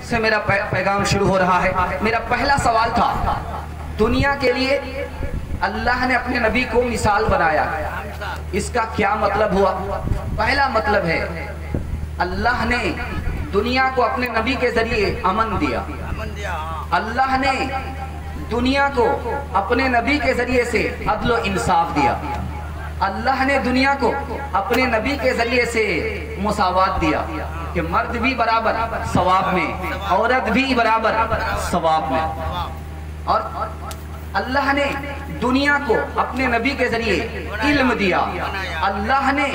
سے میرا پیغام شروع ہو رہا ہے۔ میرا پہلا سوال تھا، دنیا کے لیے اللہ نے اپنے نبی کو مثال بنایا، اس کا کیا مطلب ہوا؟ پہلا مطلب ہے اللہ نے دنیا کو اپنے نبی کے ذریعے امن دیا، اللہ نے دنیا کو اپنے نبی کے ذریعے سے عدل و انصاف دیا، اللہ نے دنیا کو اپنے نبی کے ذریعے سے مساوات دیا کہ مرد بھی برابر ثواب میں، عورت بھی برابر ثواب میں۔ اور اللہ نے دنیا کو اپنے نبی کے ذریعے علم دیا، اللہ نے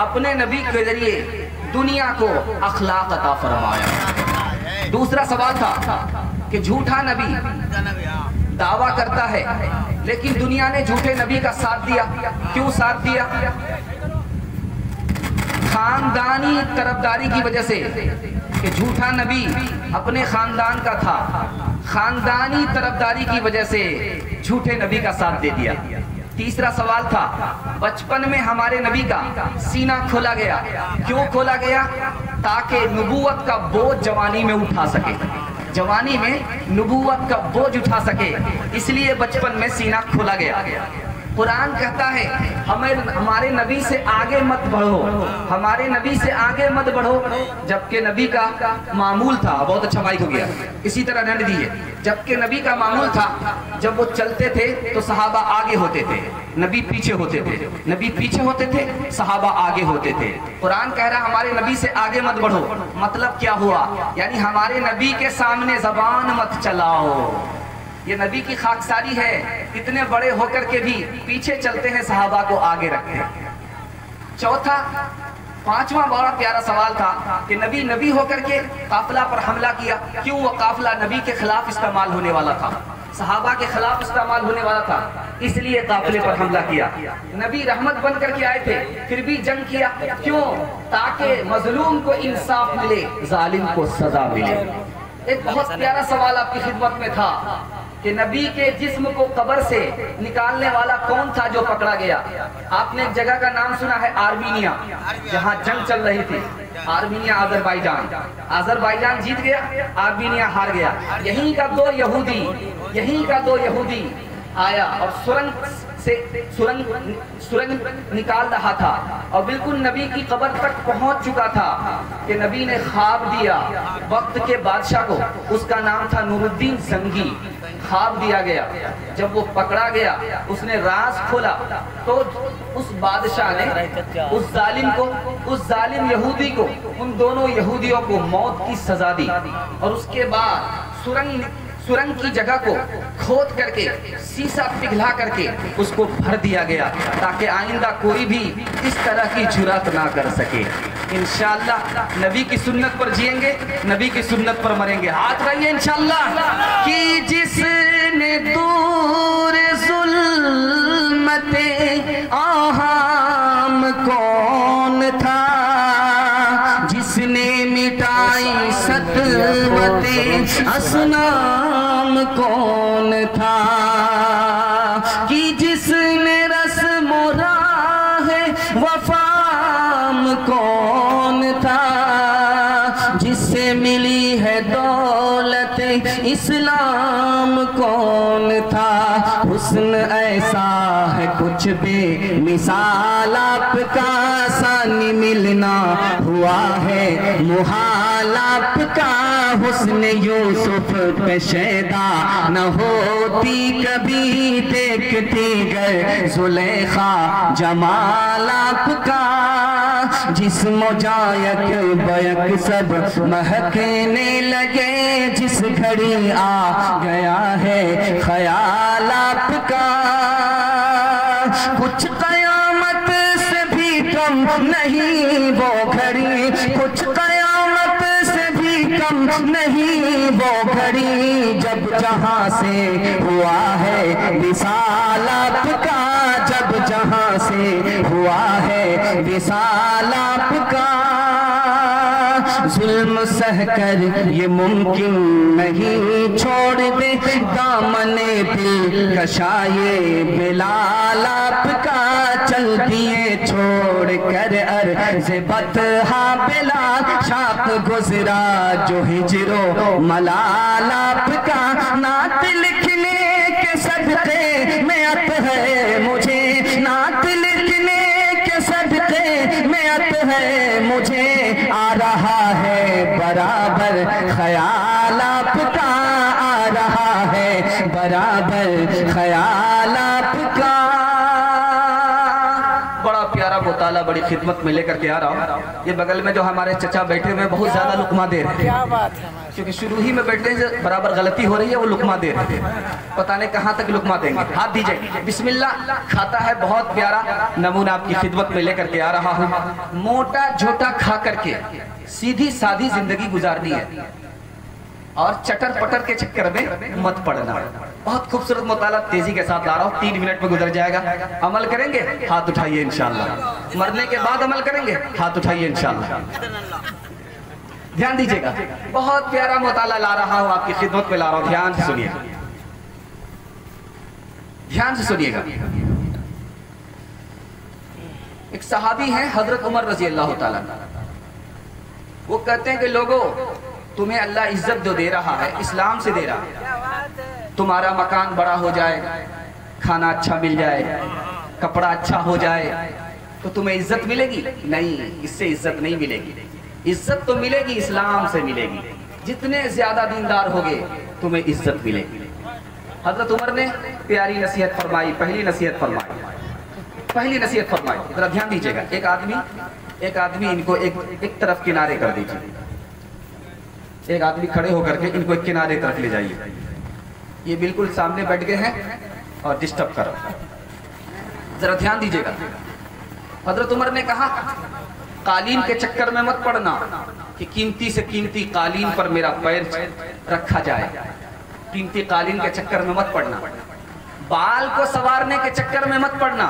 اپنے نبی کے ذریعے دنیا کو اخلاق عطا فرمایا۔ دوسرا سوال تھا کہ جھوٹا نبی دعویٰ کرتا ہے لیکن دنیا نے جھوٹے نبی کا ساتھ دیا، کیوں ساتھ دیا؟ خاندانی طرفداری کی وجہ سے، کہ جھوٹا نبی اپنے خاندان کا تھا، خاندانی طرفداری کی وجہ سے جھوٹے نبی کا ساتھ دے دیا۔ تیسرا سوال تھا، بچپن میں ہمارے نبی کا سینہ کھولا گیا، کیوں کھولا گیا؟ تاکہ نبوت کا بوجھ جوانی میں اٹھا سکے، جوانی میں نبوت کا بوجھ اٹھا سکے، اس لیے بچپن میں سینہ کھولا گیا۔ قرآن کہتا ہے ہمارے نبی سے آگے مت بڑھو، ہمارے نبی سے آگے مت بڑھو، جبکہ نبی کا معمول تھا، بہت اچھا مائک ہو گیا، اسی طرح ڈنڈ دیئے، جبکہ نبی کا معمول تھا جب وہ چلتے تھے تو صحابہ آگے ہوتے تھے، نبی پیچھے ہوتے تھے، نبی پیچھے ہوتے تھے، صحابہ آگے ہوتے تھے۔ قرآن کہہ رہا ہمارے نبی سے آگے مت بڑھو، مطلب کیا ہوا؟ یعنی ہمارے نبی کے سامنے زبان مت چلاؤ، یہ نبی کی خاکساری ہے، اتنے بڑے ہو کر کے بھی پیچھے چلتے ہیں، صحابہ کو آگے رکھتے ہیں۔ چوتھا، پانچواں بڑا پیارا سوال تھا کہ نبی ہو کر کے قافلہ پر حملہ کیا، کیوں؟ وہ قافلہ نبی کے خلاف استعمال ہونے والا تھا، صحابہ کے خلاف استعمال ہونے والا تھا، اس لیے قافلے پر حملہ کیا۔ نبی رحمت بن کر کے آئے تھے، پھر بھی جنگ کیا، کیوں؟ تاکہ مظلوم کو انصاف ملے، ظالم کو سزا ملے۔ ایک بہت پیارا سوال آپ کی خدمت میں تھا کہ نبی کے جسم کو قبر سے نکالنے والا کون تھا جو پکڑا گیا؟ آپ نے ایک جگہ کا نام سنا ہے، آرمینیا، جہاں جنگ چل رہی تھی، آرمینیا آذربائیجان جیت گیا، آرمینیا ہار گیا۔ یہیں کا دو یہودی آیا اور سرنگ نکال رہا تھا، اور بالکل نبی کی قبر تک پہنچ چکا تھا کہ نبی نے خواب دیا وقت کے بادشاہ کو، اس کا نام تھا نور الدین زنگی، خواب دیا گیا، جب وہ پکڑا گیا اس نے راز کھولا تو اس بادشاہ نے اس ظالم یہودی کو، ان دونوں یہودیوں کو موت کی سزا دی، اور اس کے بعد سرنگ کی جگہ کو کھود کر کے سیسا پگھلا کر کے اس کو بھر دیا گیا تاکہ آئندہ کوئی بھی اس طرح کی جرات نہ کر سکے۔ انشاءاللہ نبی کی سنت پر جئیں گے، نبی کی سنت پر مریں گے۔ ہاتھ رہیے انشاءاللہ۔ کہ جس نے دور ظلمت آہام کون تھا، جس نے مٹائی سطوت اصنام کون تھا، کہ جس نے رسم و راہ وفام کون تھا، جس سے ملی ہے دولت اسلام کون تھا، حسن ایسا ہے کچھ بے مثال آپ کا، آسانی ملنا ہوا ہے محال آپ کا، حسن یوسف پہ شیدا نہ ہوتی کبھی، دیکھتی گئے زلیخا جمال آپ کا، جسم و جایک بیک سب مہکنے لگے، جس گھڑی آ گیا ہے خیال آپ کا، کچھ قیامت سے بھی کم نہیں وہ گھڑی، کچھ قیامت سے بھی کم نہیں وہ گھڑی، جب جہاں سے ہوا ہے وصال آپ کا، جب جہاں سے ہوا ہے وصال آپ کا، ظلم سہ کر یہ ممکن نہیں چھوڑ دے دامن دل کشائے بلال آپ کا چل دیے چھوڑ کر عرض بطحا بلال شاق گزرا جو ہجر و ملال آپ کا نعت لکھنے کے صدقے میں عط ہے مجھے نعت لکھنے کے صدقے میں عط ہے مجھے آ رہا ہے برابر خیال آپ کا آ رہا ہے برابر خیال آپ کا بڑا پیارا مطالعہ بڑی خدمت میں لے کر کے آ رہا ہوں یہ بغل میں جو ہمارے چچا بیٹھے ہوئے بہت زیادہ لقمہ دے رہے ہیں کیونکہ شروع ہی میں بیٹھنے سے برابر غلطی ہو رہی ہے وہ لقمہ دے رہے ہیں پتہ نہیں کہاں تک لقمہ دیں گے ہاتھ دیجئے بسم اللہ کھاتا ہے بہت پیارا نمونہ آپ کی خدمت میں لے کر کے آ رہا ہوں موٹا جھوٹا کھا کر کے سیدھی سادھی زندگی گزارنی ہے اور چٹر پٹر کے چکر میں مت پڑنا بہت خوبصورت مطالعہ تیزی کے ساتھ لا رہا ہوں 3 منٹ میں گزر جائے گا عمل کریں گے ہاتھ اٹھائیے انشاءاللہ مرنے کے بعد عمل کریں گے ہاتھ اٹھائیے انشاءاللہ دھیان دیجئے گا بہت پیارا مطالعہ لا رہا ہوں آپ کی خدمت میں لا رہا ہوں دھیان سے سنیے دھیان سے سنیے گا ایک صحابی ہیں حضرت عمر رضی اللہ تعالیٰ وہ کہتے ہیں کہ لوگوں تمہیں اللہ عزت جو دے رہا ہے اسلام سے دے رہا ہے تمہارا مکان بڑا ہو جائے کھانا اچھا مل جائے کپڑا اچھا ہو جائے تو تمہیں عزت ملے گی نہیں اس سے عزت نہیں ملے گی عزت تو ملے گی اسلام سے ملے گی جتنے زیادہ دیندار ہوگے تمہیں عزت ملے گی حضرت عمر نے پیاری نصیحت فرمائی پہلی نصیحت فرمائی ذرا دھیان دیجئے گا ایک آدمی ان کو ایک طرف کنارے کر دیجئے ایک آدمی کھڑے ہو کر کے ان کو ایک کنارے طرف لے جائیے یہ بالکل سامنے بیٹھ گئے ہیں اور ڈسٹرب کر رہا ذرا دھیان دیجئے گا حضرت عمر نے کہا قالین کے چکر میں مت پڑنا کہ قیمتی سے قیمتی قالین پر میرا پیر رکھا جائے قیمتی قالین کے چکر میں مت پڑنا بال کو سوارنے کے چکر میں مت پڑنا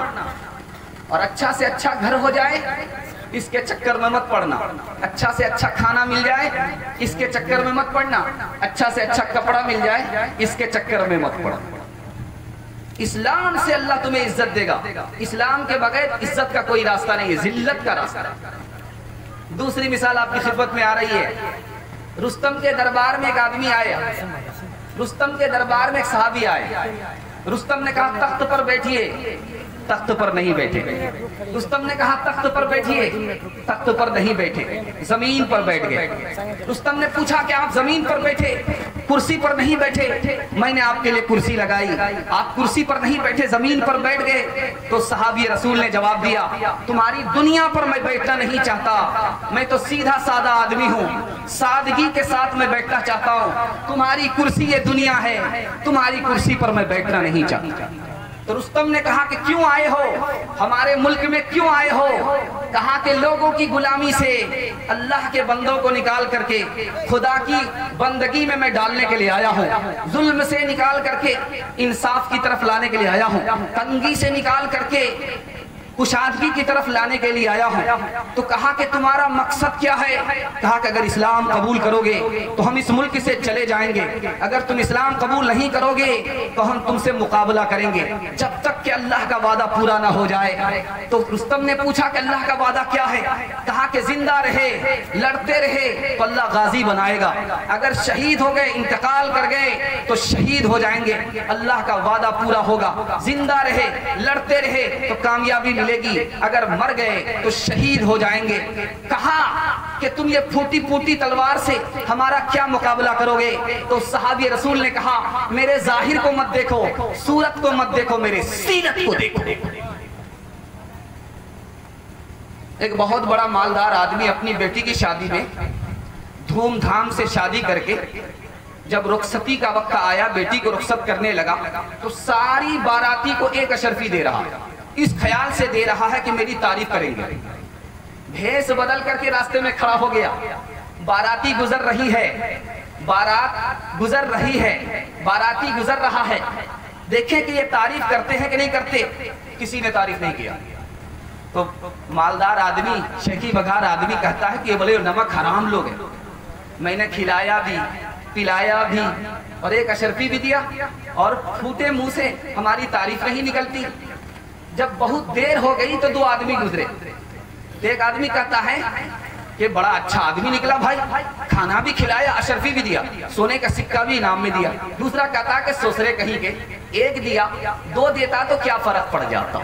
اور اچھا سے اچھا گھر ہو جائے اس کے چکر میں مت پڑنا اچھا سے اچھا کھانا مل جائے اس کے چکر میں مت پڑنا اچھا سے اچھا کپڑا مل جائے اس کے چکر میں مت پڑنا اسلام سے اللہ تمہیں عزت دے گا اسلام کے بغیر عزت کا کوئی راستہ نہیں ہے ذلت کا راستہ دوسری مثال آپ کی خدمت میں آ رہی ہے رستم کے دربار میں ایک آدمی آیا رستم کے دربار میں ایک صحابی آئے رستم نے کہا تخت پر بیٹھیے تخت پر نہیں بیٹھے رستم نے کہا تخت پر بیٹھیے تخت پر نہیں بیٹھے زمین پر بیٹھ گئے رستم نے پوچھا کہ آپ زمین پر بیٹھے کرسی پر نہیں بیٹھے میں نے آپ کے لیے کرسی لگائی آپ کرسی پر نہیں بیٹھے زمین پر بیٹھ گئے تو صحابی رسول نے جواب دیا تمہاری دنیا پر میں بیٹھنا نہیں چاہتا میں تو سیدھا سادہ آدمی ہوں سادگی کے ساتھ میں بیٹھنا چاہتا ہوں تمہاری کرسی یہ دنیا ہے تمہاری کرسی پر میں بیٹھنا نہیں چاہتا تو رستم نے کہا کہ کیوں آئے ہو ہمارے ملک میں کیوں آئے ہو کہا کہ لوگوں کی غلامی سے اللہ کے بندوں کو نکال کر کے خدا کی بندگی میں ڈالنے کے لیے آیا ہوں ظلم سے نکال کر کے انصاف کی طرف لانے کے لیے آیا ہوں تنگی سے نکال کر کے کشادگی کی طرف لانے کے لیے آیا ہوں تو کہا کہ تمہارا مقصد کیا ہے کہا کہ اگر اسلام قبول کرو گے تو ہم اس ملک سے چلے جائیں گے اگر تم اسلام قبول نہیں کرو گے تو ہم تم سے مقابلہ کریں گے جب تک کہ اللہ کا وعدہ پورا نہ ہو جائے تو رستم نے پوچھا کہ اللہ کا وعدہ کیا ہے کہا کہ زندہ رہے لڑتے رہے تو اللہ غازی بنائے گا اگر شہید ہو گئے انتقال کر گئے تو شہید ہو جائیں گے اللہ کا وعدہ پورا ہوگا زندہ رہے لڑتے رہے تو کامیابی ملے گی اگر مر گئے تو شہید ہو جائیں گے کہا کہ تم یہ پھوٹی پھوٹی تلوار سے ہمارا کیا مقابلہ کرو گے تو صحابی رسول نے کہا میرے ظاہر کو مت دیکھو صورت کو مت دیکھو میرے سیرت کو دیکھو ایک بہت بڑا مالدار آدمی اپنی بیٹی کی شادی میں دھوم دھام سے شادی کر کے جب رخصتی کا وقت آیا بیٹی کو رخصت کرنے لگا تو ساری باراتی کو ایک اشرفی دے رہا اس خیال سے دے رہا ہے کہ میری تعریف کریں گے بھیس بدل کر کے راستے میں کھڑا ہو گیا باراتی گزر رہی ہے بارات گزر رہی ہے باراتی گزر رہا ہے دیکھیں کہ یہ تعریف کرتے ہیں کہ نہیں کرتے کسی نے تعریف نہیں کیا تو مالدار آدمی، شکی بغار آدمی کہتا ہے کہ یہ بولے نمک حرام لوگ ہیں، میں نے کھلایا بھی پلایا بھی اور ایک اشرفی بھی دیا، اور پھوٹے منہ سے ہماری تعریف نہیں نکلتی۔ جب بہت دیر ہو گئی تو دو آدمی گزرے، ایک آدمی کہتا ہے کہ بڑا اچھا آدمی نکلا بھائی، کھانا بھی کھلایا، اشرفی بھی دیا، سونے کا سکہ بھی انعام میں دیا۔ دوسرا کہتا کہ سسرے کہیں کے، ایک دیا دو دیتا تو کیا فرق پڑ جاتا۔